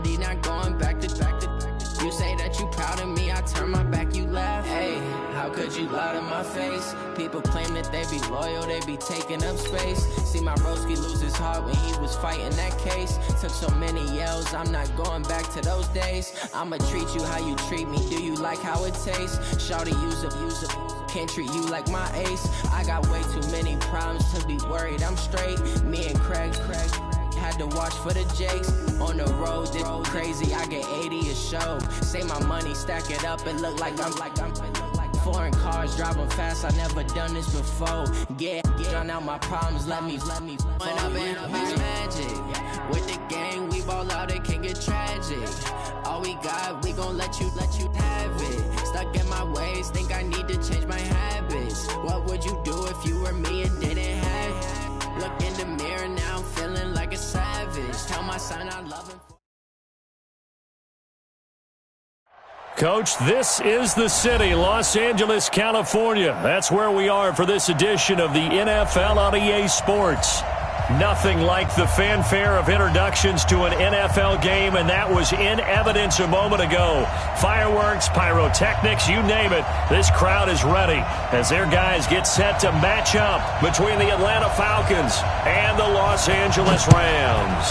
reality, not going back to. You say that you proud of me, I turn my back, you laugh. Hey, how could you lie to my face? People claim that they be loyal, they be taking up space. See my broski lose his heart when he was fighting that case. Took so many yells, I'm not going back to those days. I'ma treat you how you treat me, do you like how it tastes? Shawty, use up, can't treat you like my ace. I got way too many problems to be worried, I'm straight. Me and Craig had to watch for the Jakes. On the road, this crazy, I get 80 a show. Say my money, stack it up, it look like I'm foreign cars, driving fast, I never done this before. Get drown out my problems, let me When up in a bitch magic. With the gang, we ball out, it can get tragic. All we got, we gon' let you have it. Stuck in my ways, think I need to change my habits. What would you do if you were me and didn't have it? Look in the mirror, now I'm feeling like a savage. Tell my son I love him. Coach, this is the city, Los Angeles, California. That's where we are for this edition of the NFL on EA Sports. Nothing like the fanfare of introductions to an NFL game, and that was in evidence a moment ago. Fireworks, pyrotechnics, you name it. This crowd is ready as their guys get set to match up between the Atlanta Falcons and the Los Angeles Rams.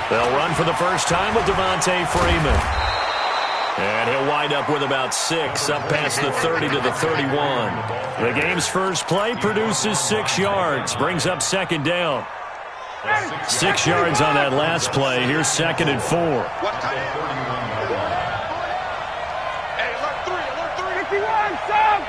They'll run for the first time with Devontae Freeman. And he'll wind up with about 6, up past the 30 to the 31. The game's first play produces 6 yards, brings up second down. 6 yards on that last play. Here's 2nd and 4. Hey, alert 3. 51, stop!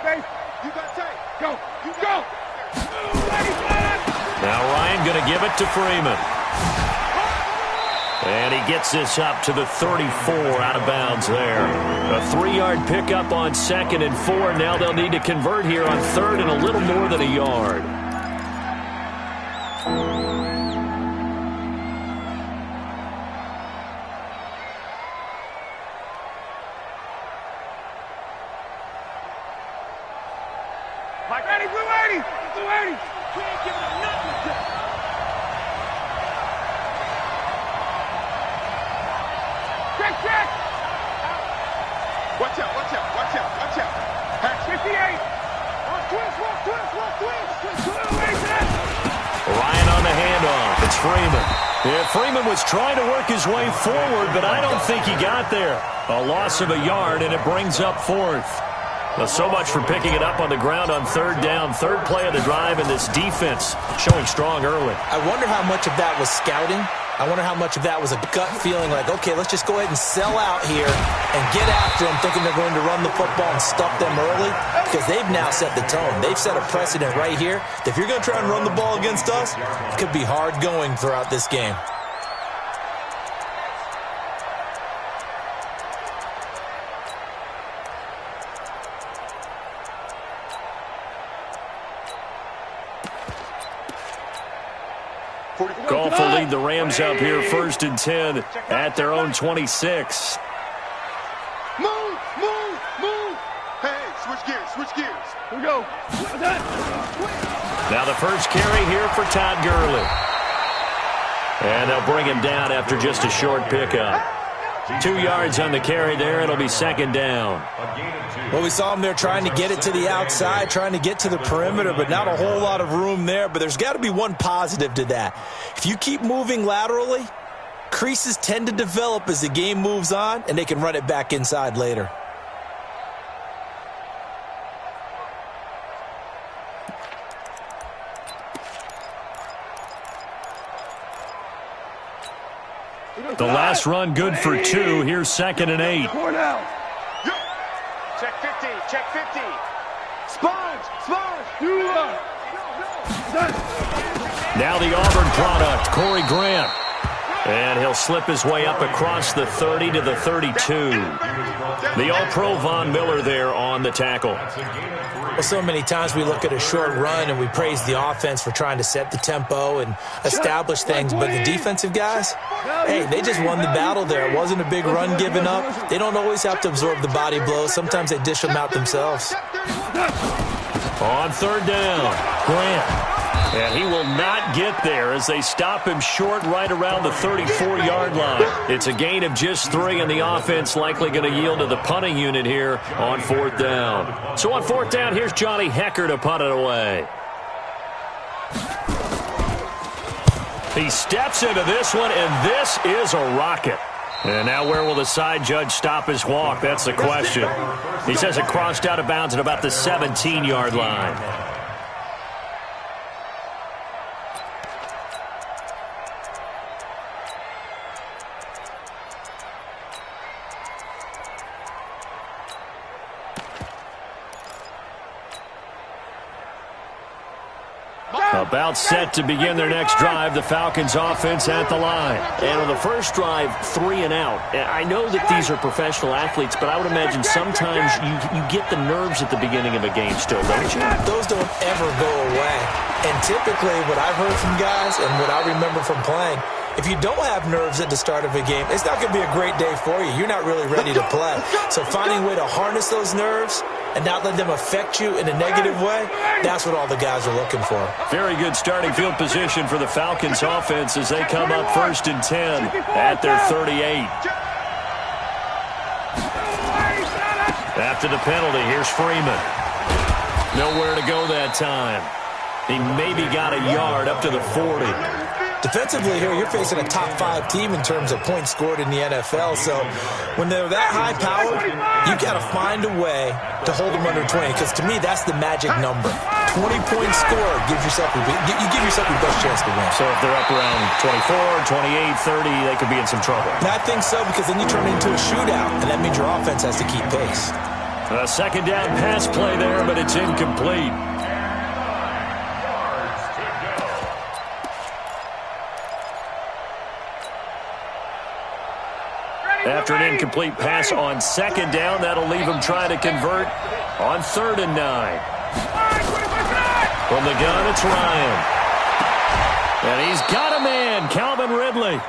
Space. You got tape. Go. You go. Now Ryan going to give it to Freeman. And he gets this up to the 34, out of bounds there. A 3-yard pickup on 2nd and 4. Now they'll need to convert here on 3rd and a little more than a yard. Ryan on the handoff. It's Freeman. Yeah, Freeman was trying to work his way forward, but I don't think he got there. A loss of a yard, and it brings up 4th. Well, so much for picking it up on the ground on 3rd down. 3rd play of the drive, and this defense showing strong early. I wonder how much of that was scouting. I wonder how much of that was a gut feeling like, okay, let's just go ahead and sell out here and get after them, thinking they're going to run the football and stuff them early, because they've now set the tone. They've set a precedent right here. If you're going to try and run the ball against us, it could be hard going throughout this game. Goff will lead the Rams up here 1st and 10 at their own 26. Move. Hey, switch gears. Here we go. Now the first carry here for Todd Gurley. And they'll bring him down after just a short pickup. 2 yards on the carry there. It'll be 2nd down. Well, we saw him there trying to get it to the outside, trying to get to the perimeter, but not a whole lot of room there. But there's got to be one positive to that. If you keep moving laterally, creases tend to develop as the game moves on, and they can run it back inside later. The last run good for 2. Here's 2nd and 8. Check 50. Check 50. Sponge. Now the Auburn product, Corey Grant. And he'll slip his way up across the 30 to the 32. The All-Pro Von Miller there on the tackle. Well, so many times we look at a short run and we praise the offense for trying to set the tempo and establish things, but the defensive guys, hey, they just won the battle there. It wasn't a big run given up. They don't always have to absorb the body blows. Sometimes they dish them out themselves. On 3rd down, Grant. And he will not get there as they stop him short right around the 34-yard line. It's a gain of just 3, and the offense likely going to yield to the punting unit here on 4th down. So on 4th down, here's Johnny Hecker to punt it away. He steps into this one, and this is a rocket. And now where will the side judge stop his walk? That's the question. He says it crossed out of bounds at about the 17-yard line. About set to begin their next drive, the Falcons offense at the line. And on the first drive, 3 and out. I know that these are professional athletes, but I would imagine sometimes you get the nerves at the beginning of a game still, don't you? Those don't ever go away. And typically what I've heard from guys and what I remember from playing, if you don't have nerves at the start of a game, it's not going to be a great day for you. You're not really ready to play. So finding a way to harness those nerves and not let them affect you in a negative way, that's what all the guys are looking for. Very good starting field position for the Falcons offense as they come up 1st and 10 at their 38. After the penalty, here's Freeman. Nowhere to go that time. He maybe got a yard up to the 40. Defensively here, you're facing a top-5 team in terms of points scored in the NFL. So when they're that high-powered, you got to find a way to hold them under 20. Because to me, that's the magic number. 20 points scored gives yourself your best chance to win. So if they're up around 24, 28, 30, they could be in some trouble. And I think so, because then you turn it into a shootout, and that means your offense has to keep pace. A 2nd down pass play there, but it's incomplete. After an incomplete pass on 2nd down, that'll leave him trying to convert on 3rd and 9. From the gun, it's Ryan. And he's got a man, Calvin Ridley.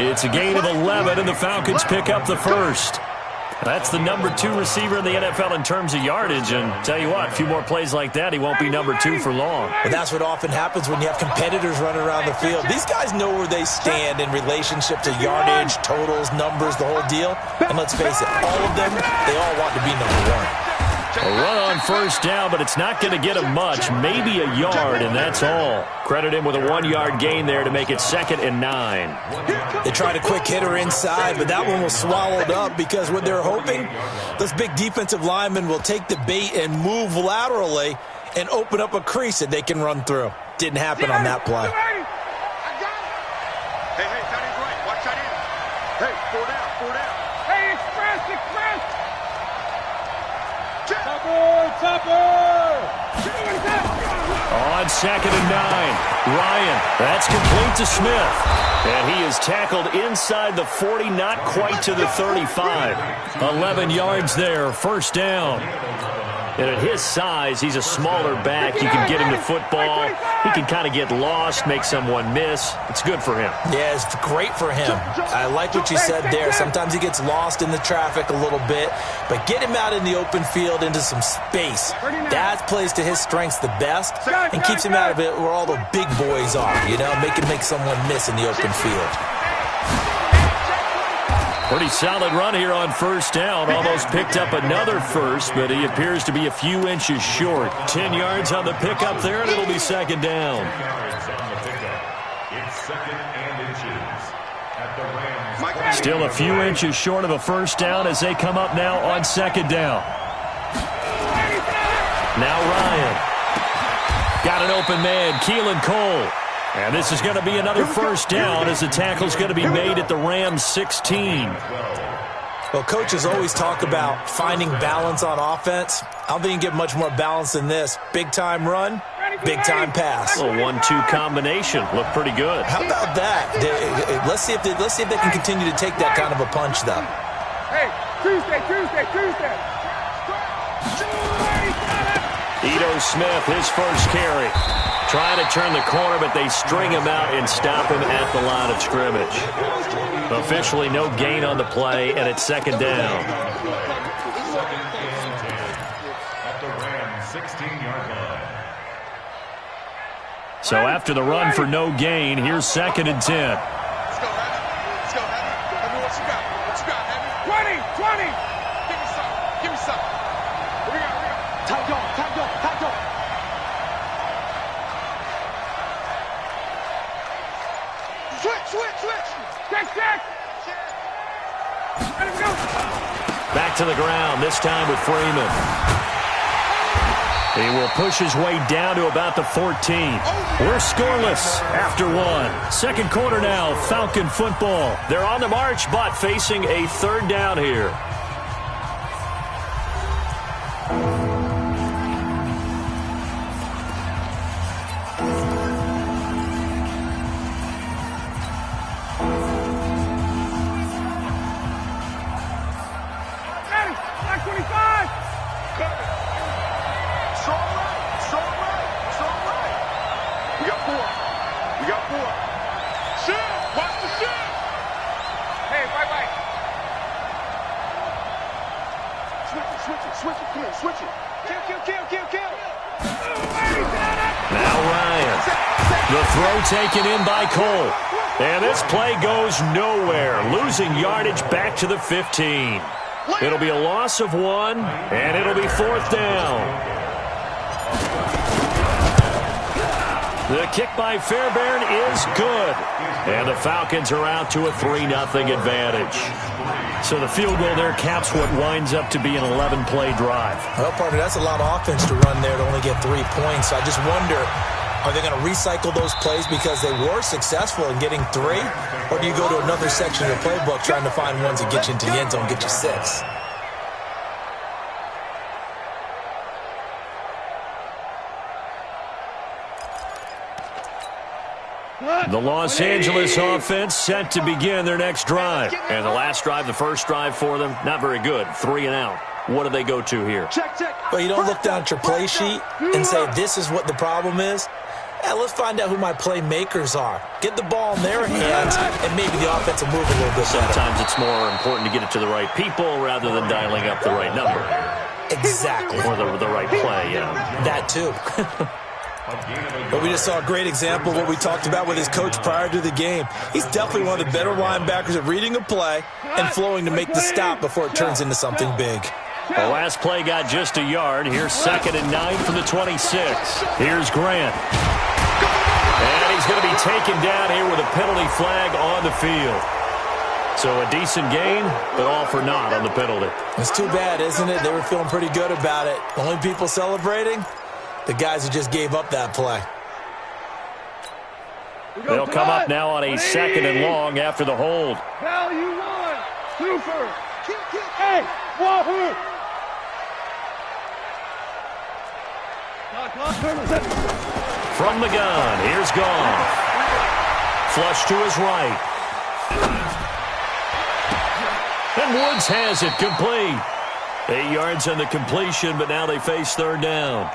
It's a gain of 11, and the Falcons pick up the 1st. That's the number 2 receiver in the NFL in terms of yardage. And tell you what, a few more plays like that, he won't be number 2 for long. And that's what often happens when you have competitors running around the field. These guys know where they stand in relationship to yardage, totals, numbers, the whole deal. And let's face it, all of them, they all want to be number 1. A run on 1st down, but it's not going to get him much. Maybe a yard, and that's all. Credit him with a 1-yard gain there to make it 2nd and 9. They tried a quick hitter inside, but that one was swallowed up because what they're hoping, those big defensive linemen will take the bait and move laterally and open up a crease that they can run through. Didn't happen on that play. Hey, tight end's right. Watch tight end. Hey, 4 down. Hey, express. Topper. On 2nd and 9, Ryan. That's complete to Smith. And he is tackled inside the 40, not quite to the 35. 11 yards there, 1st down. And at his size, he's a smaller back. You can get him to football. He can kind of get lost, make someone miss. It's good for him. Yeah, it's great for him. I like what you said there. Sometimes he gets lost in the traffic a little bit, but get him out in the open field into some space. That plays to his strengths the best and keeps him out of it where all the big boys are, make someone miss in the open field. Pretty solid run here on 1st down. Almost picked up another first, but he appears to be a few inches short. 10 yards on the pickup there, and it'll be 2nd down. Still a few inches short of a 1st down as they come up now on 2nd down. Now Ryan. Got an open man, Keelan Cole. And this is going to be another first down as the tackle's going to be made at the Rams 16. Well, coaches always talk about finding balance on offense. I don't think you get much more balance than this. Big-time run, big-time pass. A 1-2 combination. Look pretty good. How about that? Let's see if they can continue to take that kind of a punch, though. Hey, Tuesday. Ito Smith, his first carry. Trying to turn the corner, but they string him out and stop him at the line of scrimmage. Officially no gain on the play, and it's second down. So after the run for no gain, here's second and 10. Let's go, Heavy. Tell me what you got. What you got, Heavy? 20. Give me some. Here we go. Tight dog. Switch. Check. Ready to go. Back to the ground, this time with Freeman. He will push his way down to about the 14. We're scoreless after one. Second quarter now, Falcon football. They're on the march, but facing a third down here. Switch it. Kill. Now Ryan. The throw taken in by Cole. And this play goes nowhere. Losing yardage back to the 15. It'll be a loss of 1, and it'll be fourth down. The kick by Fairbairn is good. And the Falcons are out to a 3-0 advantage. So the field goal there caps what winds up to be an 11-play drive. Well, partner, that's a lot of offense to run there to only get 3 points. I just wonder, are they going to recycle those plays because they were successful in getting 3? Or do you go to another section of the playbook trying to find ones that get you into the end zone, get you 6? The Los Angeles offense set to begin their next drive. And the last drive, the first drive for them, not very good. 3 and out. What do they go to here? Well, you don't look down at your play sheet and say, this is what the problem is. Yeah, let's find out who my playmakers are. Get the ball in their hands, and maybe the offense will move a little bit better. Sometimes it's more important to get it to the right people rather than dialing up the right number. Exactly. Or the right play, yeah. That too. But we just saw a great example of what we talked about with his coach prior to the game. He's definitely one of the better linebackers at reading a play and flowing to make the stop before it turns into something big. The last play got just a yard. Here's 2nd and 9 from the 26. Here's Grant. And he's going to be taken down here with a penalty flag on the field. So a decent gain, but all for naught on the penalty. It's too bad, isn't it? They were feeling pretty good about it. The only people celebrating, the guys who just gave up that play. They'll come up now on a 2nd and long after the hold. Value 1. Super. Hey, Wahoo. From the gun, here's Goff. Flush to his right. And Woods has it complete. 8 yards on the completion, but now they face third down.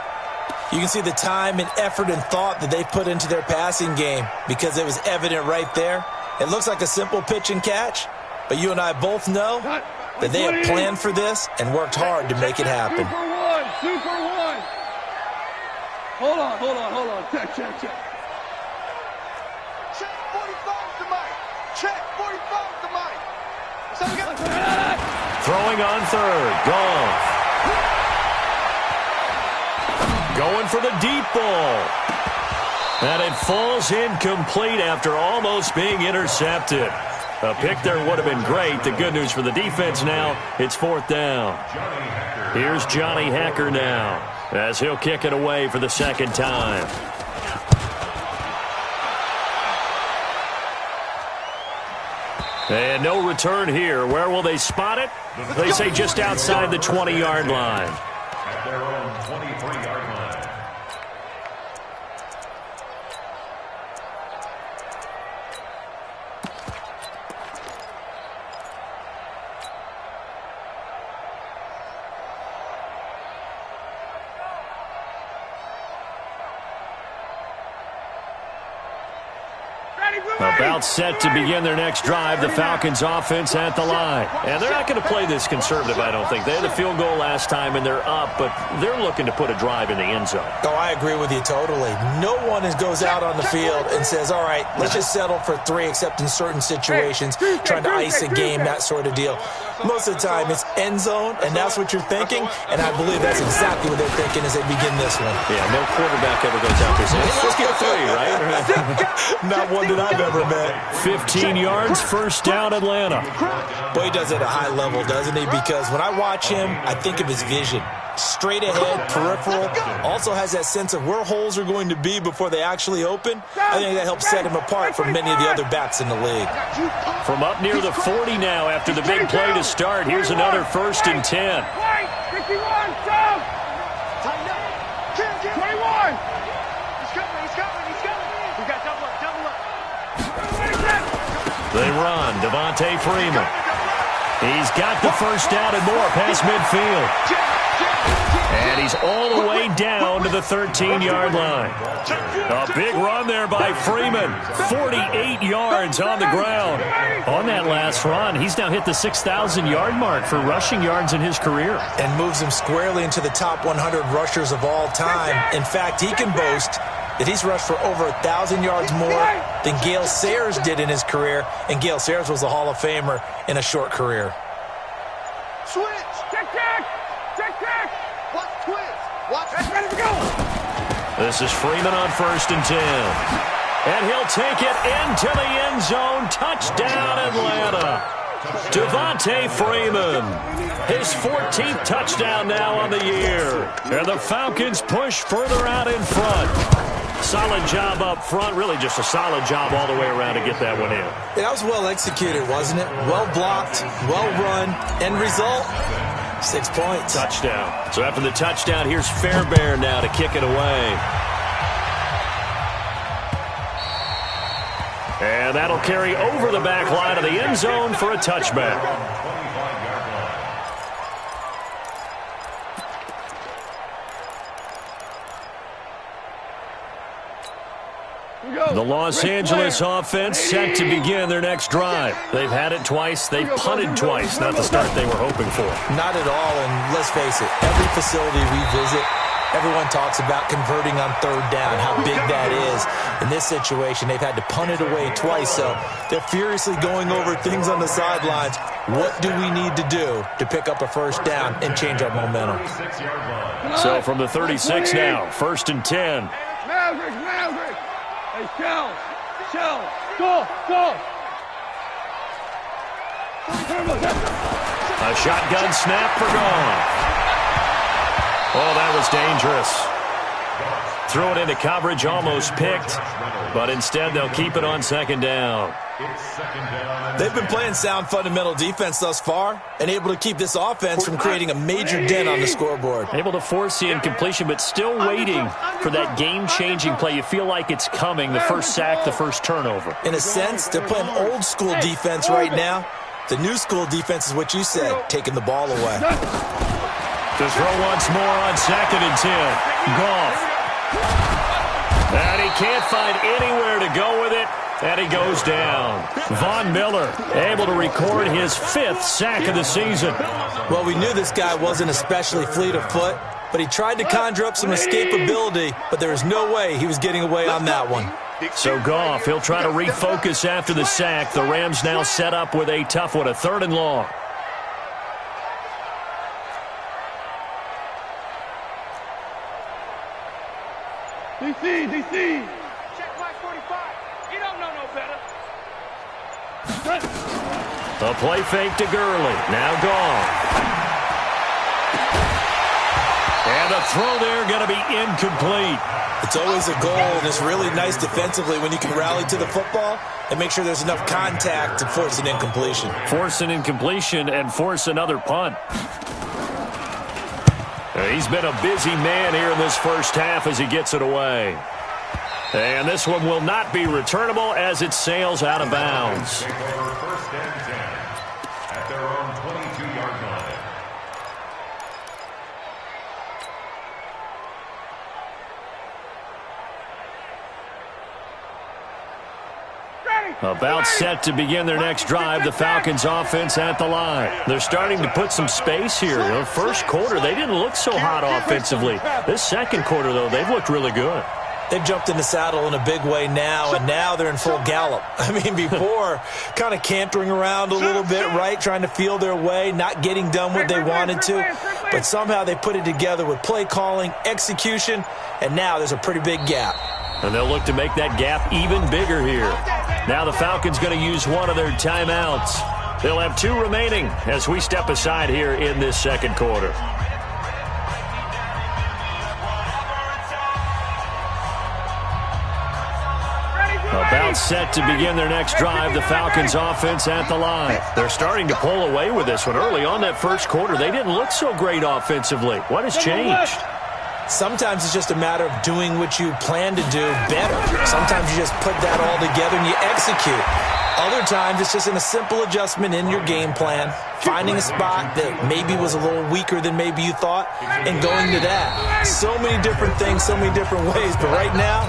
You can see the time and effort and thought that they put into their passing game because it was evident right there. It looks like a simple pitch and catch, but you and I both know that they have planned for this and worked hard to make it happen. Super one. Hold on. Check. Check 45 to Mike. Check 45 to Mike. Throwing on third. Goff. Going for the deep ball. And it falls incomplete after almost being intercepted. A pick there would have been great. The good news for the defense now, it's fourth down. Here's Johnny Hacker now as he'll kick it away for the second time. And no return here. Where will they spot it? They say just outside the 20-yard line. At their own 23-yard line. About set to begin their next drive, the Falcons offense at the line. And they're not going to play this conservative, I don't think. They had a field goal last time, and they're up, but they're looking to put a drive in the end zone. Oh, I agree with you totally. No one goes out on the field and says, all right, let's just settle for 3, except in certain situations, trying to ice a game, that sort of deal. Most of the time, it's end zone, and that's what you're thinking, and I believe that's exactly what they're thinking as they begin this one. Yeah, no quarterback ever goes out there saying, hey, let's get 3, right? Not one that I've ever met. 15 yards, first down, Atlanta. Boy, he does it at a high level, doesn't he? Because when I watch him, I think of his vision. Straight ahead, peripheral, also has that sense of where holes are going to be before they actually open. I think that helps set him apart from many of the other backs in the league. From up near the 40 now after the big play to start, here's another 1st and 10. 51, jump! 21! He's coming. We got double up. They run, Devontae Freeman. He's got the first down and more past midfield. And he's all the way down to the 13-yard line. A big run there by Freeman. 48 yards on the ground. On that last run, he's now hit the 6,000-yard mark for rushing yards in his career. And moves him squarely into the top 100 rushers of all time. In fact, he can boast that he's rushed for over 1,000 yards more than Gale Sayers did in his career. And Gale Sayers was a Hall of Famer in a short career. Switch! Check! Watch twist! Watch! Ready to go! This is Freeman on 1st and 10. And he'll take it into the end zone. Touchdown, Atlanta. Devontae Freeman. His 14th touchdown now on the year. And the Falcons push further out in front. Solid job up front. Really just a solid job all the way around to get that one in. That was well executed, wasn't it? Well blocked, well run. End result, 6 points. Touchdown. So after the touchdown, here's Fairbairn now to kick it away. And that'll carry over the back line of the end zone for a touchback. The Los Angeles offense set to begin their next drive. They've had it twice. They've punted twice. Not the start they were hoping for. Not at all, and let's face it, every facility we visit, everyone talks about converting on 3rd down, how big that is. In this situation, they've had to punt it away twice, so they're furiously going over things on the sidelines. What do we need to do to pick up a 1st down and change our momentum? So from the 36 now, 1st and 10. Maverick! Hey, Shell! Go! A shotgun snap for gone. Oh, that was dangerous. Threw it into coverage, almost picked, but instead they'll keep it on 2nd down. They've been playing sound fundamental defense thus far and able to keep this offense from creating a major dent on the scoreboard. Able to force the incompletion, but still waiting for that game-changing play. You feel like it's coming, the first sack, the first turnover. In a sense, they're playing old-school defense right now. The new school defense is what you said, taking the ball away. To throw once more on 2nd and 10. Goff. And he can't find anywhere to go with it. And he goes down. Von Miller able to record his 5th sack of the season. Well, we knew this guy wasn't especially fleet of foot, but he tried to conjure up some escapability, but there was no way he was getting away on that one. So Goff, he'll try to refocus after the sack. The Rams now set up with a tough one, a 3rd and long. DC! Check my 45. You don't know no better. A play fake to Gurley. Now Goff. And a throw there going to be incomplete. It's always a goal, and it's really nice defensively when you can rally to the football and make sure there's enough contact to force an incompletion. Force an incompletion and force another punt. He's been a busy man here in this first half as he gets it away. And this one will not be returnable as it sails out of bounds. Take over first and 10 at their own 22-yard line. About set to begin their next drive, the Falcons offense at the line. They're starting to put some space here. The first quarter, they didn't look so hot offensively. This second quarter, though, they've looked really good. They've jumped in the saddle in a big way now, and now they're in full gallop. I mean, before, kind of cantering around a little bit, right, trying to feel their way, not getting done what they wanted to. But somehow they put it together with play calling, execution, and now there's a pretty big gap. And they'll look to make that gap even bigger here. Now the Falcons going to use one of their timeouts. They'll have 2 remaining as we step aside here in this second quarter. About set to begin their next drive, the Falcons offense at the line. They're starting to pull away with this one. Early on that first quarter, they didn't look so great offensively. What has changed? Sometimes it's just a matter of doing what you plan to do better. Sometimes you just put that all together and you execute. Other times it's just in a simple adjustment in your game plan, finding a spot that maybe was a little weaker than maybe you thought, and going to that. So many different things, so many different ways, but right now,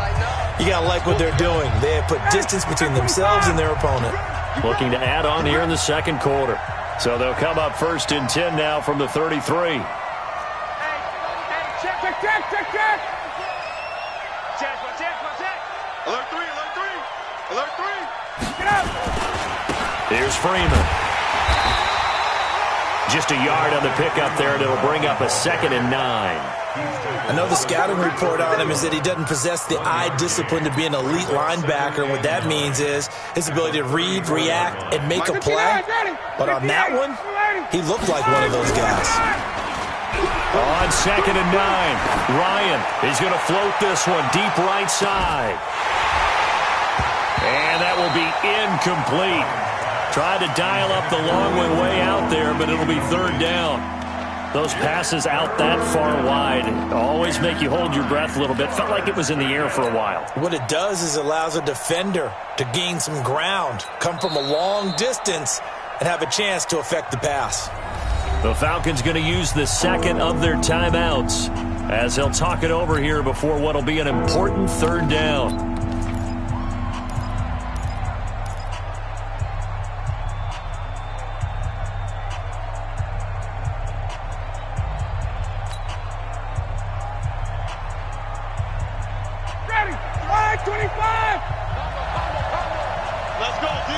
you got to like what they're doing. They have put distance between themselves and their opponent. Looking to add on here in the second quarter. So they'll come up first and 10 now from the 33. Check. Alert 3. Alert 3. Get out. Here's Freeman. Just a yard on the pickup there, and it'll bring up a 2nd and 9. I know the scouting report on him is that he doesn't possess the eye discipline to be an elite linebacker. And what that means is his ability to read, react, and make a play. But on that one, he looked like one of those guys. On 2nd and 9, Ryan is going to float this one deep right side. And that will be incomplete. Tried to dial up the long way out there, but it'll be 3rd down. Those passes out that far wide always make you hold your breath a little bit. Felt like it was in the air for a while. What it does is it allows a defender to gain some ground, come from a long distance, and have a chance to affect the pass. The Falcons going to use the 2nd of their timeouts as they'll talk it over here before what will be an important 3rd down. Ready. 25. Let's go, D.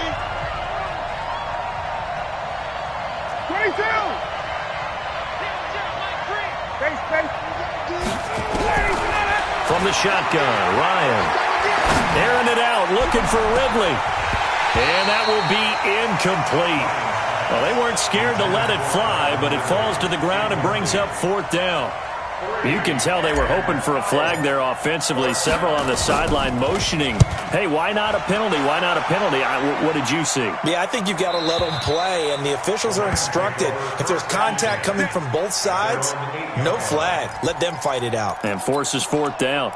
22. From the shotgun, Ryan. Airing it out, looking for Ridley. And that will be incomplete. Well, they weren't scared to let it fly, but it falls to the ground and brings up 4th down. You can tell they were hoping for a flag there offensively. Several on the sideline motioning. Hey, why not a penalty? Why not a penalty? What did you see? Yeah, I think you've got to let them play, and the officials are instructed. If there's contact coming from both sides, no flag. Let them fight it out. And forces 4th down.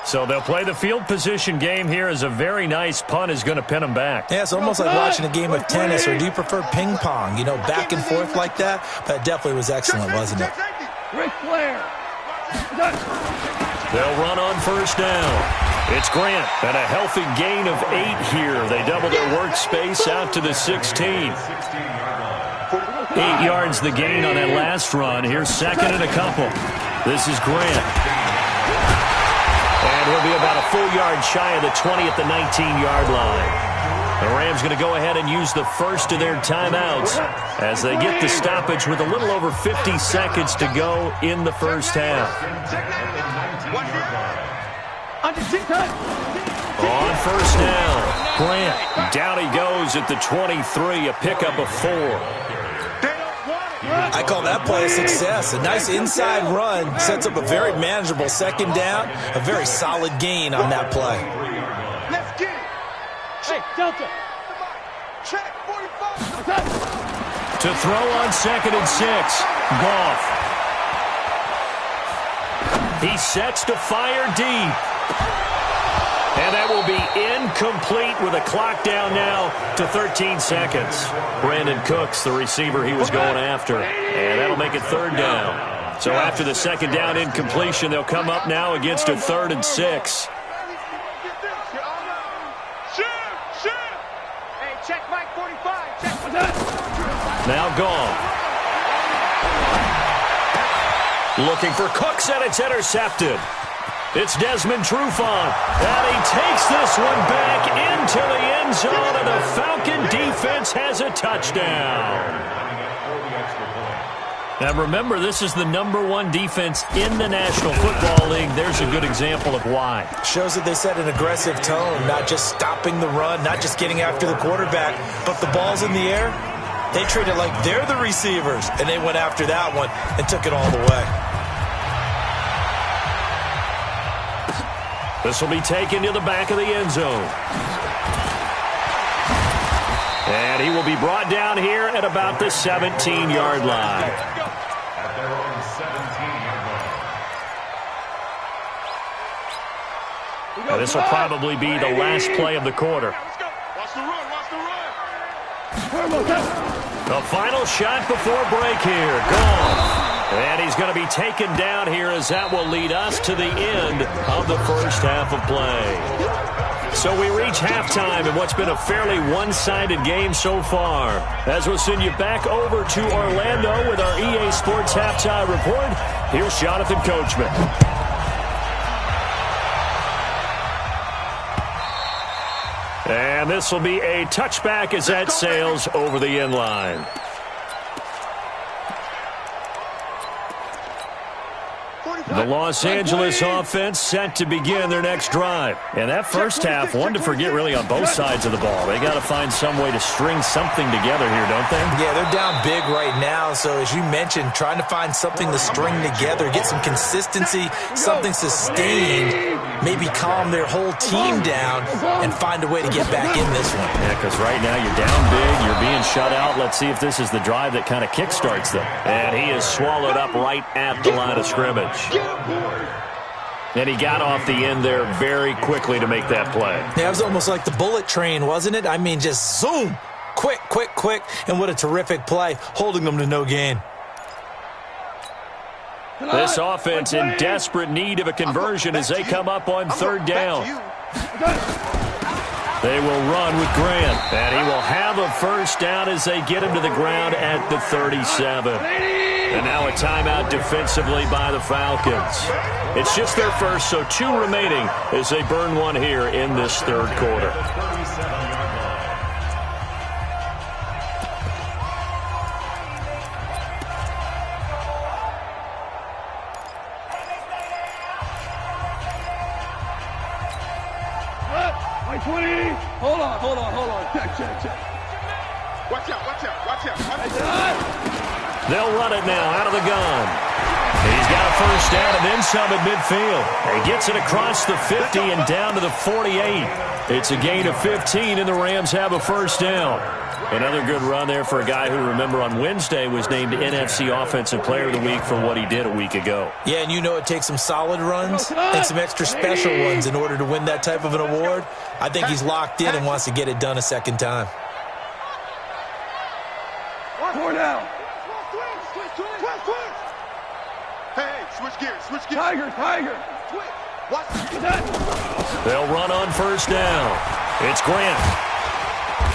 So they'll play the field position game here as a very nice punt is going to pin them back. Yeah, it's almost like watching a game of tennis, or do you prefer ping pong? You know, back and forth like that? That definitely was excellent, wasn't it? Ric Flair. They'll run on 1st down. It's Grant, and a healthy gain of 8 here. They double their workspace out to the 16. 8 yards the gain on that last run. Here's 2nd and a couple. This is Grant. And he'll be about a full yard shy of the 20 at the 19-yard line. The Rams going to go ahead and use the 1st of their timeouts as they get the stoppage with a little over 50 seconds to go in the first half. On 1st down, Grant. Down he goes at the 23, a pickup of 4. I call that play a success. A nice inside run sets up a very manageable second down. A very solid gain on that play. Let's get it. Hey, Delta. Check 45. To throw on 2nd and 6. Goff. He sets to fire deep. And that will be incomplete with a clock down now to 13 seconds. Brandon Cooks, the receiver he was going after. And that'll make it 3rd down. So after the 2nd down incompletion, they'll come up now against a 3rd and 6. Hey, check Mike 45. Check. Now Goff. Looking for Cooks, and it's intercepted. It's Desmond Trufant, and he takes this one back into the end zone, and the Falcon defense has a touchdown. Now remember, this is the #1 defense in the National Football League. There's a good example of why. Shows that they set an aggressive tone, not just stopping the run, not just getting after the quarterback, but the ball's in the air. They treat it like they're the receivers, and they went after that one and took it all the way. This will be taken to the back of the end zone. And he will be brought down here at about the 17-yard line. At their own 17-yard line. And this will probably be the last play of the quarter. Let's go. Watch the run. Watch the run. The final shot before break here. Gone. And he's going to be taken down here as that will lead us to the end of the first half of play. So we reach halftime in what's been a fairly one-sided game so far. As we'll send you back over to Orlando with our EA Sports Halftime Report, here's Jonathan Coachman. And this will be a touchback as that sails over the end line. The Los Angeles offense set to begin their next drive. And that first half, one to forget really on both sides of the ball. They got to find some way to string something together here, don't they? Yeah, they're down big right now. So as you mentioned, trying to find something to string together, get some consistency, something sustained, maybe calm their whole team down and find a way to get back in this one. Yeah, because right now you're down big, you're being shut out. Let's see if this is the drive that kind of kickstarts them. And he is swallowed up right at the line of scrimmage. And he got off the end there very quickly to make that play. Yeah, it was almost like the bullet train, wasn't it? I mean, just zoom, quick, quick, quick, and what a terrific play, holding them to no gain. This offense in desperate need of a conversion as they come up on 3rd down. They will run with Grant, and he will have a first down as they get him to the ground at the 37. And now a timeout defensively by the Falcons. It's just their first, so 2 remaining as they burn one here in this 3rd quarter. Hold on. Check. Watch out. They'll run it now out of the gun. He's got a first down and then some at midfield. He gets it across the 50 and down to the 48. It's a gain of 15, and the Rams have a first down. Another good run there for a guy who, remember, on Wednesday was named NFC Offensive Player of the Week for what he did a week ago. Yeah, and you know it takes some solid runs and some extra special ones in order to win that type of an award. I think he's locked in and wants to get it done a second time. 4 down. Hey, switch gears. Tiger. Watch. They'll run on first down. It's Grant.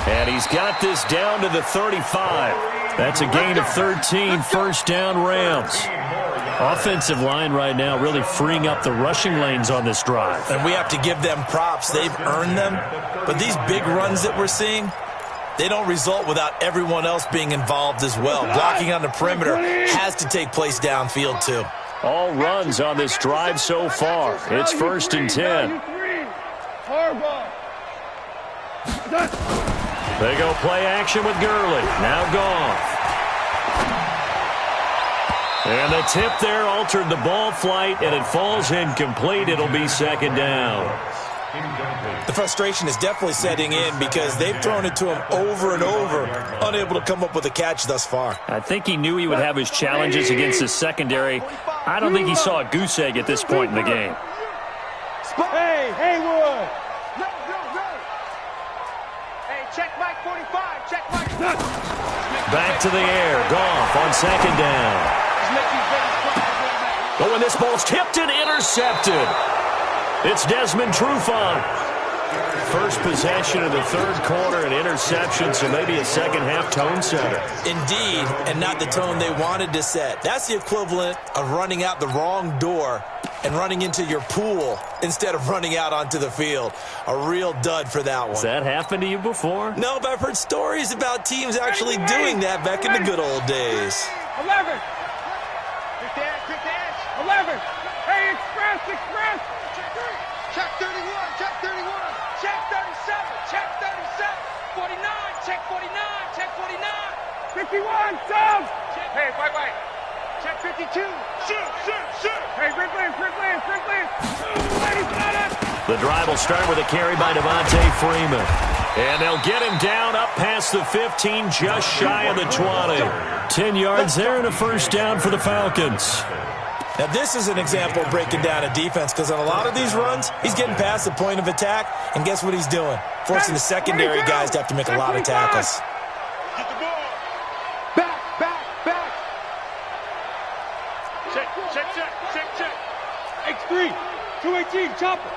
And he's got this down to the 35. That's a gain of 13, first down Rams. Offensive line right now really freeing up the rushing lanes on this drive. And we have to give them props. They've earned them. But these big runs that we're seeing, they don't result without everyone else being involved as well. Blocking on the perimeter has to take place downfield too. All runs on this drive so far. It's 1st and 10. They go play action with Gurley. Now Goff. And the tip there altered the ball flight, and it falls incomplete. It'll be second down. The frustration is definitely setting in because they've thrown it to him over and over, unable to come up with a catch thus far. I think he knew he would have his challenges against his secondary. I don't think he saw a goose egg at this point in the game. Hey, Haywood! Hey, check Mike 45. Check Mike. Back to the air. Goff on second down. Oh, and this ball's tipped and intercepted. It's Desmond Trufant. First possession of the third quarter, an interception, so maybe a second-half tone setter. Indeed, and not the tone they wanted to set. That's the equivalent of running out the wrong door and running into your pool instead of running out onto the field. A real dud for that one. Has that happened to you before? No, but I've heard stories about teams actually doing that back in the good old days. 11. Quick dash. 11. Hey, express. Check 31. Check 31. Check 37. Check 37. 49. Check 49. Check 49. 51. Sub. Hey, wait. Check 52. Shoot. Hey, Strickland. He's got it. The drive will start with a carry by Devontae Freeman. And they'll get him down up past the 15, just shy of the 20. 10 yards there and a first down for the Falcons. Now, this is an example of breaking down a defense because on a lot of these runs, he's getting past the point of attack, and guess what he's doing? Forcing the secondary guys to have to make a lot of tackles. Get the ball. Back. Check. X3. 218. Chopper.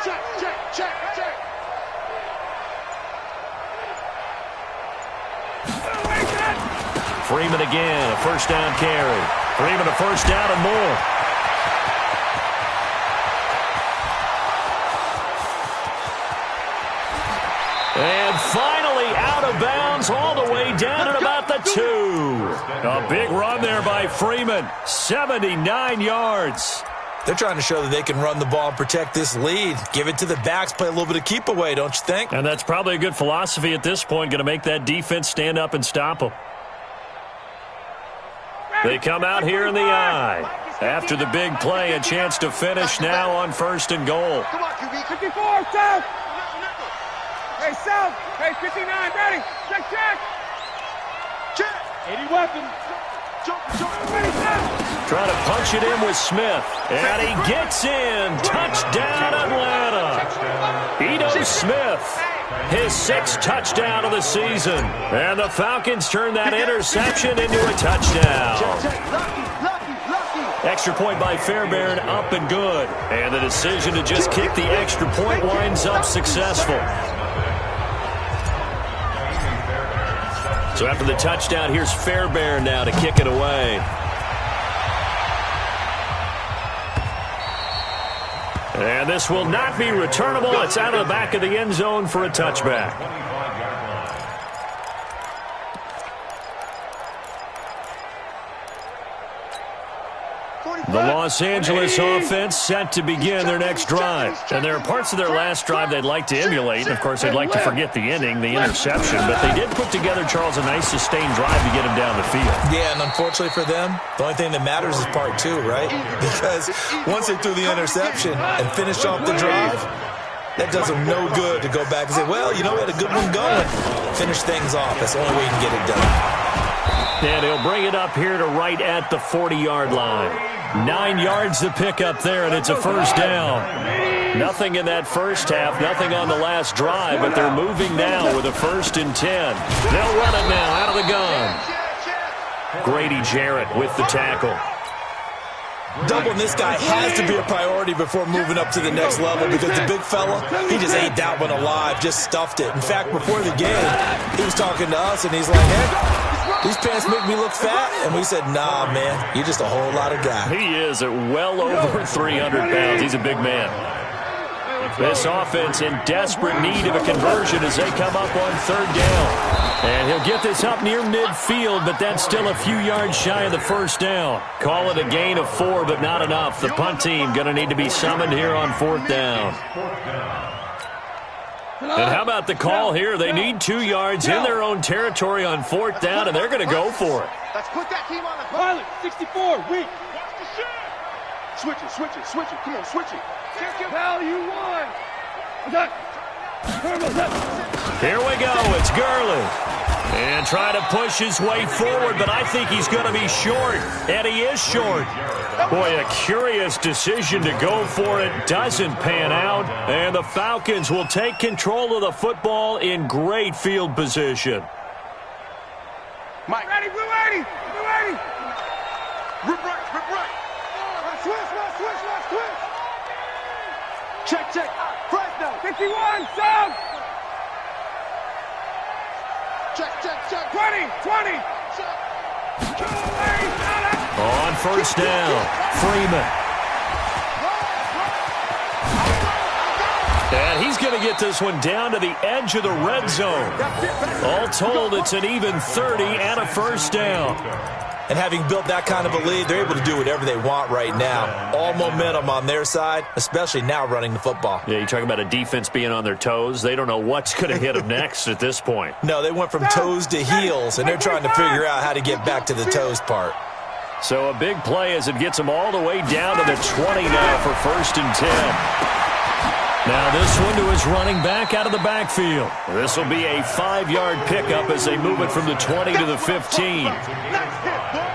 Check. Freeman again, a first down carry. Freeman a first down and more. And finally out of bounds all the way down at about the 2. A big run there by Freeman, 79 yards. They're trying to show that they can run the ball and protect this lead. Give it to the backs, play a little bit of keep away, don't you think? And that's probably a good philosophy at this point, going to make that defense stand up and stop them. They come out here in the eye. After the big play, a chance to finish now on first and goal. Come on, QB. 54. South. Hey, South. Hey, 59. Ready. Check. 80 weapons. Ready, South. Trying to punch it in with Smith. And he gets in. Touchdown, Atlanta. Ito Smith. His 6th touchdown of the season. And the Falcons turn that interception into a touchdown. Extra point by Fairbairn, up and good. And the decision to just kick the extra point winds up successful. So after the touchdown, here's Fairbairn now to kick it away. And this will not be returnable. It's out of the back of the end zone for a touchback. The Los Angeles offense set to begin their next drive. And there are parts of their last drive they'd like to emulate. And, of course, they'd like to forget the ending, the interception. But they did put together, Charles, a nice sustained drive to get him down the field. Yeah, and unfortunately for them, the only thing that matters is part 2, right? Because once they threw the interception and finished off the drive, that does them no good to go back and say, well, you know, we had a good one going. Finish things off. That's the only way you can get it done. And he'll bring it up here to right at the 40-yard line. 9 yards to pick up there, and it's a first down. Nothing in that first half, nothing on the last drive, but they're moving now with a 1st and 10. They'll run it now out of the gun. Grady Jarrett with the tackle. Doubling this guy has to be a priority before moving up to the next level because the big fella, he just ate that one alive, just stuffed it. In fact, before the game, he was talking to us, and he's like, hey, these pants make me look fat. And we said, nah, man, you're just a whole lot of guy. He is at well over 300 pounds. He's a big man. This offense in desperate need of a conversion as they come up on 3rd down. And he'll get this up near midfield, but that's still a few yards shy of the first down. Call it a gain of 4, but not enough. The punt team going to need to be summoned here on 4th down. And how about the call here? They need 2 yards in their own territory on 4th down, and they're going to go for it. Let's put that team on the pilot. 64, weak. Switch it, switch it, switch it. Come on, switch it. Value one. Here we go. It's Gurley. And trying to push his way forward, but I think he's going to be short. And he is short. Boy, a curious decision to go for it. Doesn't pan out. And the Falcons will take control of the football in great field position. Mike. Ready, blue 80. Blue 80. Rip right, rip right. Switch, switch, switch. Check, check. Fresno. 51, South. Check, check, check. 20, 20. On 1st down, Freeman. And he's going to get this one down to the edge of the red zone. All told, it's an even 30 and a 1st down. And having built that kind of a lead, they're able to do whatever they want right now. All momentum on their side, especially now running the football. Yeah, you talk about a defense being on their toes. They don't know what's going to hit them next at this point. No, they went from toes to heels, and they're trying to figure out how to get back to the toes part. So a big play as it gets them all the way down to the 20 now for 1st and 10. Now this one to his running back out of the backfield. This will be a 5-yard pickup as they move it from the 20 to the 15.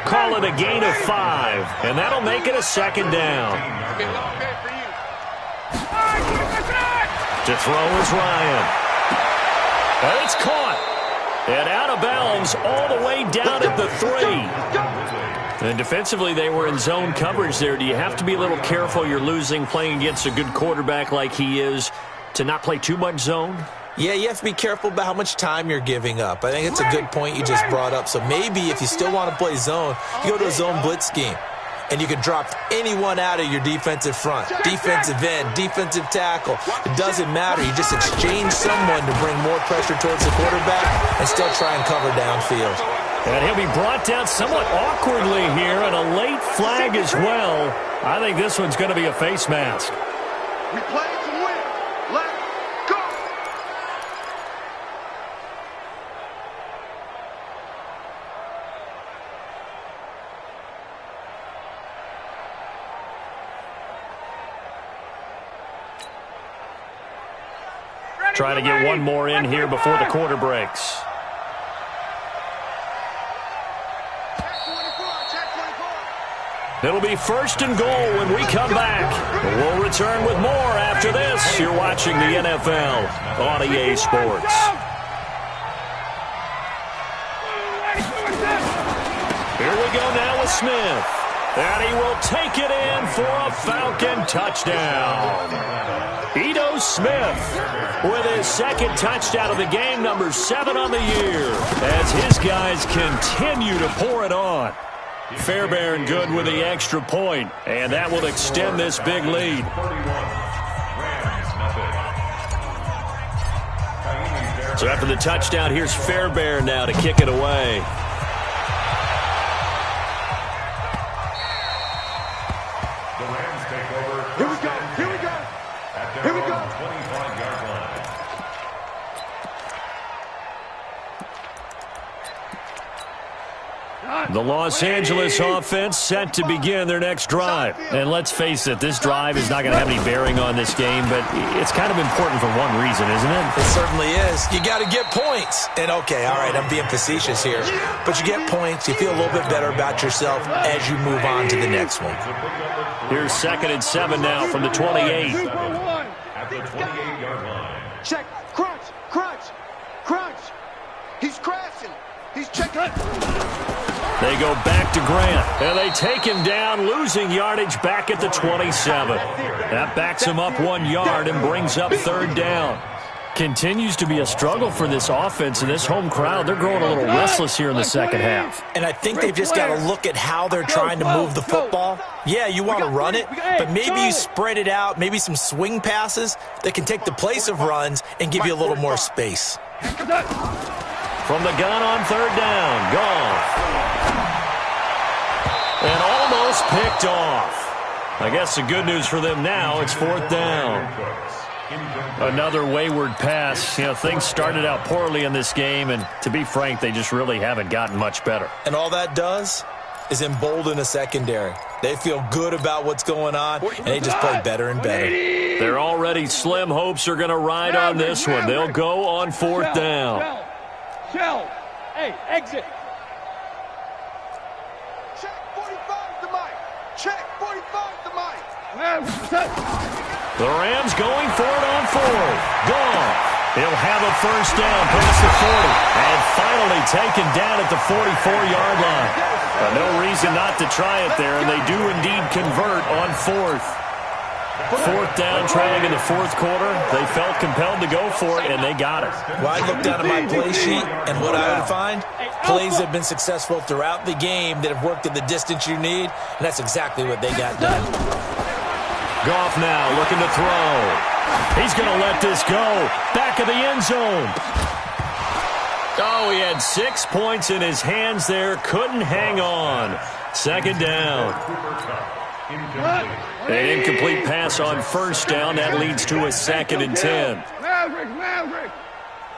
Call it a gain of 5, and that'll make it a 2nd down. To throw is Ryan. And it's caught. And out of bounds all the way down at the 3. And defensively, they were in zone coverage there. Do you have to be a little careful? You're losing playing against a good quarterback like he is to not play too much zone? Yeah, you have to be careful about how much time you're giving up. I think it's a good point you just brought up. So maybe if you still want to play zone, you go to a zone blitz scheme. And you can drop anyone out of your defensive front, defensive end, defensive tackle. It doesn't matter. You just exchange someone to bring more pressure towards the quarterback and still try and cover downfield. And he'll be brought down somewhat awkwardly here, and a late flag as well. I think this one's going to be a face mask. We play to win. Let's go. Try to get one more in here before the quarter breaks. It'll be 1st and goal when we come back. We'll return with more after this. You're watching the NFL on EA Sports. Here we go now with Smith. And he will take it in for a Falcon touchdown. Ito Smith with his 2nd touchdown of the game, number 7 on the year, as his guys continue to pour it on. Fairbairn good with the extra point, and that will extend this big lead. So after the touchdown, here's Fairbairn now to kick it away. The Rams take over. Here we go. Here we go. At their Here we go. 25-yard line. The Los Angeles offense set to begin their next drive. And let's face it, this drive is not going to have any bearing on this game, but it's kind of important for one reason, isn't it? It certainly is. You got to get points. And, okay, all right, I'm being facetious here. But you get points. You feel a little bit better about yourself as you move on to the next one. Here's 2nd and 7 now from the 28. At the 28-yard line. Check. Crunch. Crunch. Crunch. He's crashing. He's checking. They go back to Grant, and they take him down, losing yardage back at the 27. That backs him up 1 yard and brings up 3rd down. Continues to be a struggle for this offense, and this home crowd, they're growing a little restless here in the 2nd half. And I think they've just got to look at how they're trying to move the football. Yeah, you want to run it, but maybe you spread it out, maybe some swing passes that can take the place of runs and give you a little more space. From the gun on 3rd down, Goff. And almost picked off. I guess the good news for them now, it's 4th down. Another wayward pass. You know, things started out poorly in this game, and to be frank, they just really haven't gotten much better. And all that does is embolden a secondary. They feel good about what's going on, and they just play better and better. They're already slim hopes are going to ride on this one. They'll go on 4th down. Shell. Hey, exit. Check 45 the mic. Check 45 the mic. The Rams going for it on 4th. Gone. He'll have a first down past the 40. And finally taken down at the 44-yard line. No reason not to try it there, and they do indeed convert on 4th. 4th down, trailing in the 4th quarter. They felt compelled to go for it, and they got it. Well, I look down at my play sheet, and what I would find, plays have been successful throughout the game that have worked at the distance you need, and that's exactly what they got done. Goff now looking to throw. He's going to let this go. Back of the end zone. Oh, he had 6 points in his hands there. Couldn't hang on. 2nd down. An incomplete pass on 1st down. That leads to a 2nd and 10. Maverick.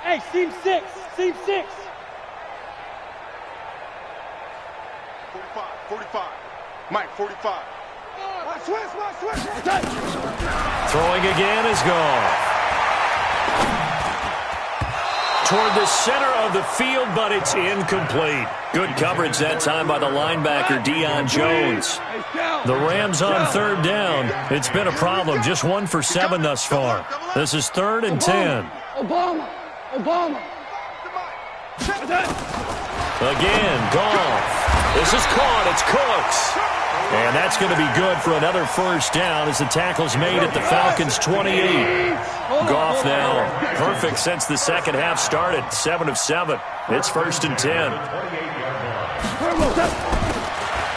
Hey, seam 6. Seam 6. 45. Mike, 45. Switch. Throwing again is gone. Toward the center of the field, but it's incomplete. Good coverage that time by the linebacker, Deion Jones. The Rams on 3rd down. It's been a problem. Just 1 for 7 thus far. This is 3rd and 10. Obama. Again, Goff. This is caught. It's Cooks. And that's going to be good for another first down as the tackle's made at the Falcons' 28. Goff now perfect since the second half started. 7 of 7. It's 1st and 10.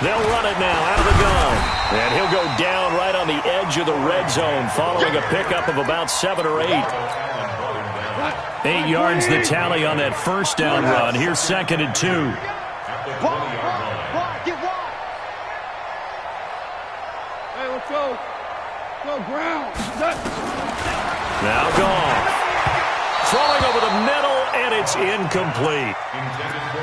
They'll run it now out of the gun. And he'll go down right on the edge of the red zone following a pickup of about 7 or 8. 8 yards the tally on that first down run. Here's 2nd and 2. Go ground. Now Goff. Throwing over the middle, and it's incomplete.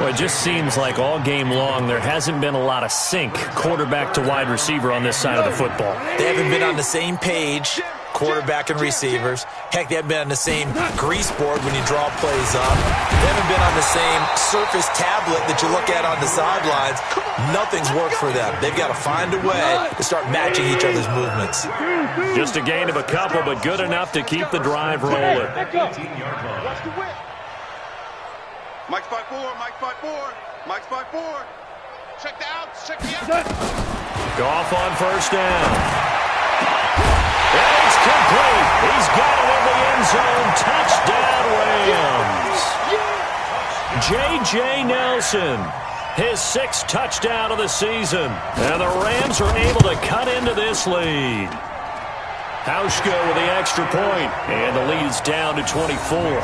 Well, it just seems like all game long there hasn't been a lot of sync quarterback to wide receiver on this side of the football. They haven't been on the same page, quarterback and receivers. Heck, they haven't been on the same grease board when you draw plays up. They haven't been on the same surface tablet that you look at on the sidelines. Nothing's worked for them. They've got to find a way to start matching each other's movements. Just a gain of a couple, but good enough to keep the drive rolling. Mike's 5-4. Mike's 5-4. Check the outs. Check the outs. Goff on first down. And it's complete. He's got it in the end zone. Touchdown, Rams. J.J. Nelson, his 6th touchdown of the season. And the Rams are able to cut into this lead. Hauschka with the extra point. And the lead is down to 24.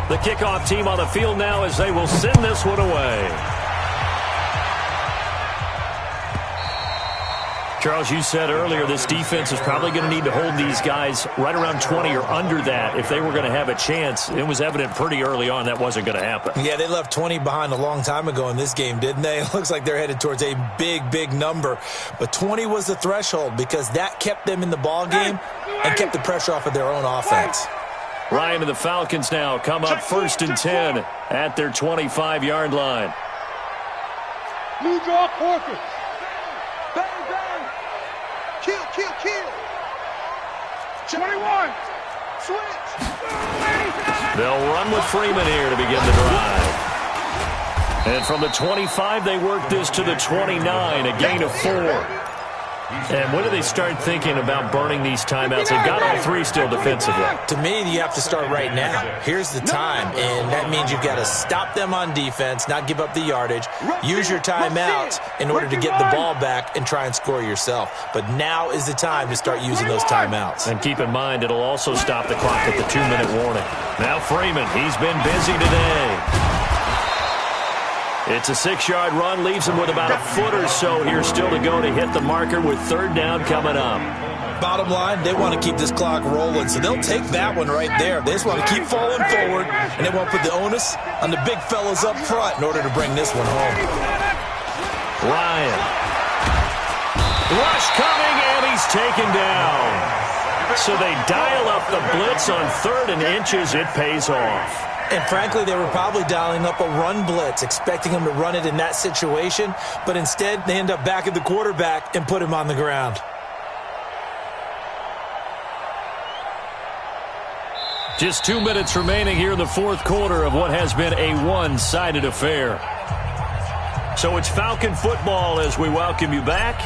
The kickoff team on the field now as they will send this one away. Charles, you said earlier this defense is probably going to need to hold these guys right around 20 or under that if they were going to have a chance. It was evident pretty early on that wasn't going to happen. Yeah, they left 20 behind a long time ago in this game, didn't they? It looks like they're headed towards a big number. But 20 was the threshold because that kept them in the ball game and kept the pressure off of their own offense. Ryan and the Falcons now come up 1st and 10 at their 25-yard line. Blue draw Corker. Bang. Kill. 21. Switch. They'll run with Freeman here to begin the drive. And from the 25, they work this to the 29, a gain of 4. And when do they start thinking about burning these timeouts? They've got all three still defensively. To me, you have to start right now. Here's the time, and that means you've got to stop them on defense, not give up the yardage, use your timeouts in order to get the ball back and try and score yourself. But now is the time to start using those timeouts. And keep in mind, it'll also stop the clock at the 2-minute warning. Now Freeman, he's been busy today. It's a 6-yard run, leaves him with about a foot or so here still to go to hit the marker with third down coming up. Bottom line, they want to keep this clock rolling, so they'll take that one right there. They just want to keep falling forward, and they want to put the onus on the big fellas up front in order to bring this one home. Ryan. Rush coming, and he's taken down. So they dial up the blitz on 3rd and inches. It pays off. And frankly, they were probably dialing up a run blitz, expecting him to run it in that situation. But instead, they end up back at the quarterback and put him on the ground. Just 2 minutes remaining here in the fourth quarter of what has been a one-sided affair. So it's Falcon football as we welcome you back.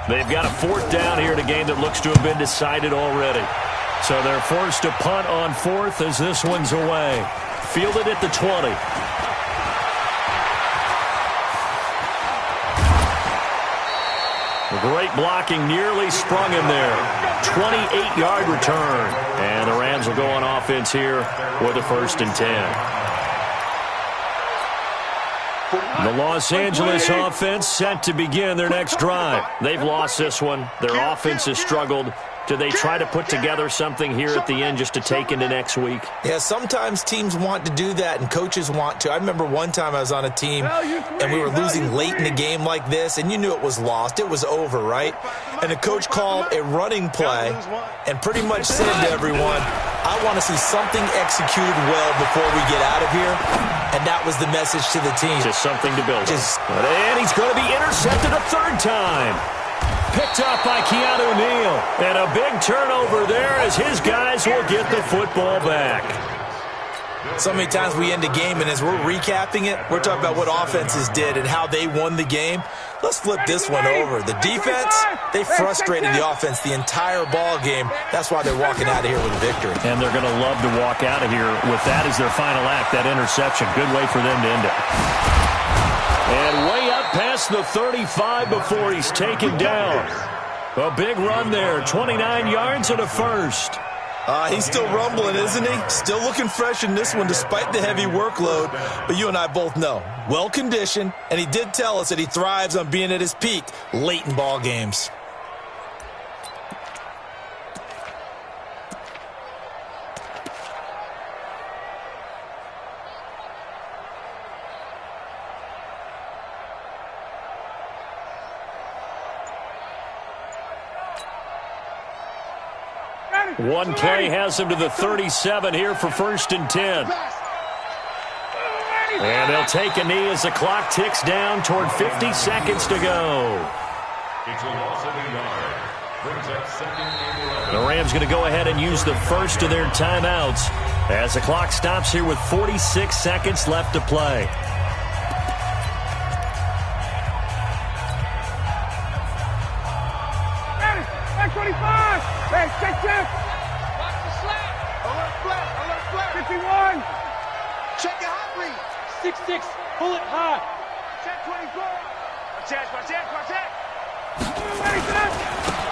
They've got a 4th down here in a game that looks to have been decided already. So they're forced to punt on 4th as this one's away. Fielded at the 20. Great blocking, nearly sprung him there. 28-yard return. And the Rams will go on offense here with a 1st and 10. The Los Angeles offense set to begin their next drive. They've lost this one. Their offense has struggled. Do they try to put together something here at the end just to take into next week? Yeah, sometimes teams want to do that and coaches want to. I remember one time I was on a team and we were losing late in the game like this, and you knew it was lost. It was over, right? And the coach called a running play and pretty much said to everyone, I want to see something executed well before we get out of here. And that was the message to the team. Just something to build on. And he's going to be intercepted a 3rd time. Picked up by Keanu Neal. And a big turnover there as his guys will get the football back. So many times we end a game, and as we're recapping it, we're talking about what offenses did and how they won the game. Let's flip this one over. The defense, they frustrated the offense the entire ball game. That's why they're walking out of here with a victory. And they're going to love to walk out of here with that as their final act, that interception. Good way for them to end it. And way up past the 35 before he's taken down. A big run there, 29 yards and a 1st. He's still rumbling, isn't he? Still looking fresh in this one despite the heavy workload. But you and I both know, well-conditioned, and he did tell us that he thrives on being at his peak late in ball games. One play has him to the 37 here for 1st and 10. And they'll take a knee as the clock ticks down toward 50 seconds to go. It's a loss of a yard. Brings up 2nd and 11. The Rams going to go ahead and use the first of their timeouts as the clock stops here with 46 seconds left to play. Back 25. Hey, check. Watch the slap. Alert flat. 51. Check your hot read. 6-6. Pull it high. Check 24. Check.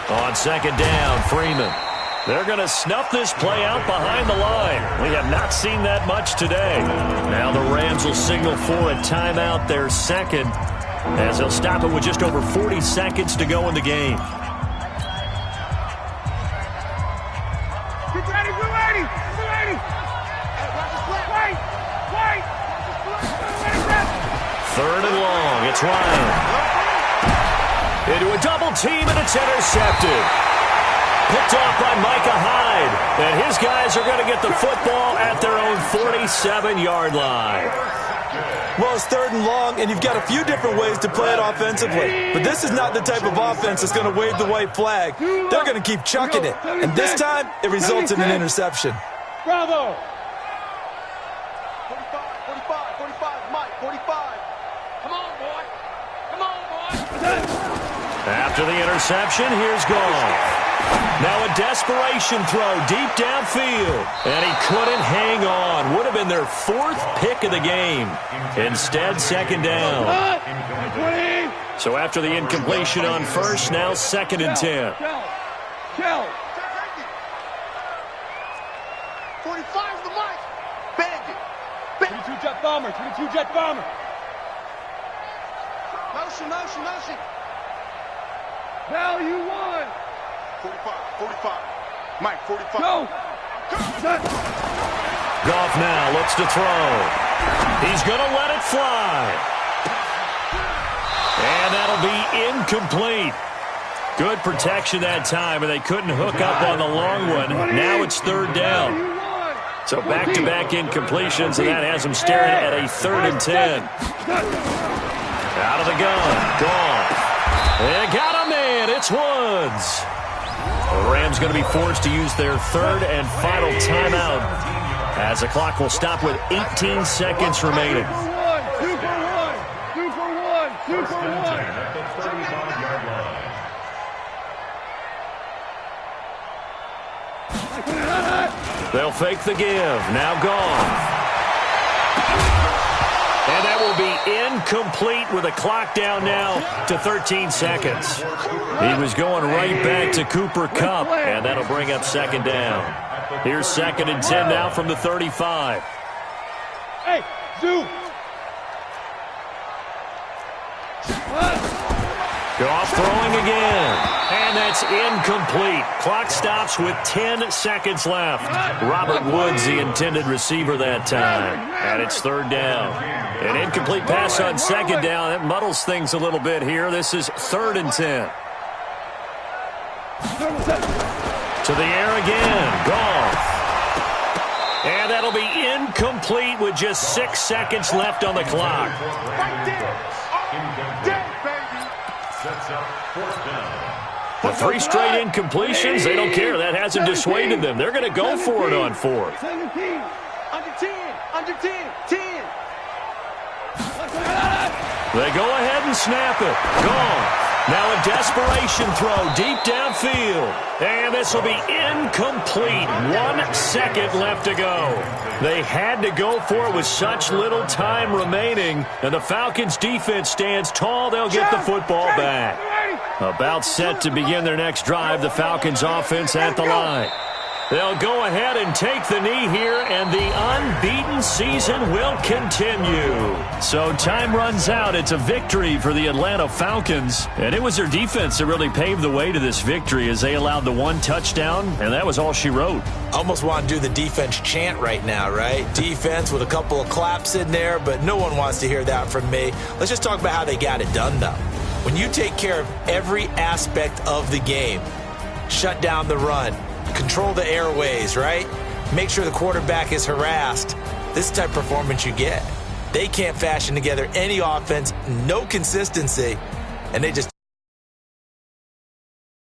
On 2nd down, Freeman. They're going to snuff this play out behind the line. We have not seen that much today. Now the Rams will signal for a timeout, their 2nd, as they'll stop it with just over 40 seconds to go in the game. Get ready. Wait. 3rd and long. It's Ryan. Into a double team, and it's intercepted. Picked off by Micah Hyde. And his guys are going to get the football at their own 47-yard line. Well, it's 3rd and long, and you've got a few different ways to play it offensively. But this is not the type of offense that's going to wave the white flag. They're going to keep chucking it. And this time, it results in an interception. Bravo. 45, Mike, 45. Come on, boy. After the interception, here's Goff. Now a desperation throw deep downfield. And he couldn't hang on. Would have been their 4th pick of the game. Instead, second down. So after the incompletion on first, now 2nd and 10. 45's the mic. Bandit. 22 jet bomber. 22 jet bomber. Motion. Value 1. 45. Mike, 45. Go. Goff now looks to throw. He's going to let it fly. And that'll be incomplete. Good protection that time, and they couldn't hook up on the long one. Now it's 3rd down. So back-to-back incompletions, and that has them staring at a 3rd and 10. Out of the gun. Goff. They got a man. It's Woods. The Rams going to be forced to use their 3rd and final timeout as the clock will stop with 18 seconds remaining. 2 for 1. First and 10 at the 35-yard line. They'll fake the give. Now Goff. And that will be incomplete with a clock down now to 13 seconds. He was going right back to Cooper Kupp, and that'll bring up 2nd down. Here's 2nd and 10 now from the 35. Hey, Zoo. Goff throwing again. And that's incomplete. Clock stops with 10 seconds left. Robert Woods, the intended receiver that time. And it's 3rd down. An incomplete pass on 2nd down. That muddles things a little bit here. This is 3rd and 10. To the air again. Goff. And that'll be incomplete with just 6 seconds left on the clock. Right there. Sets up 4th down. The 3 straight incompletions, they don't care. That hasn't dissuaded them. They're going to go for it on 4th. 17. Under 10. 10. They go ahead and snap it. Gone. Now a desperation throw deep downfield. And this will be incomplete. 1 second left to go. They had to go for it with such little time remaining. And the Falcons defense stands tall. They'll get the football back. About set to begin their next drive. The Falcons offense at the line. They'll go ahead and take the knee here, and the unbeaten season will continue. So time runs out. It's a victory for the Atlanta Falcons, and it was their defense that really paved the way to this victory as they allowed the 1 touchdown, and that was all she wrote. Almost want to do the defense chant right now, right? Defense with a couple of claps in there, but no one wants to hear that from me. Let's just talk about how they got it done, though. When you take care of every aspect of the game, shut down the run, control the airways, right? Make sure the quarterback is harassed. This is the type of performance you get. They can't fashion together any offense, no consistency, and they just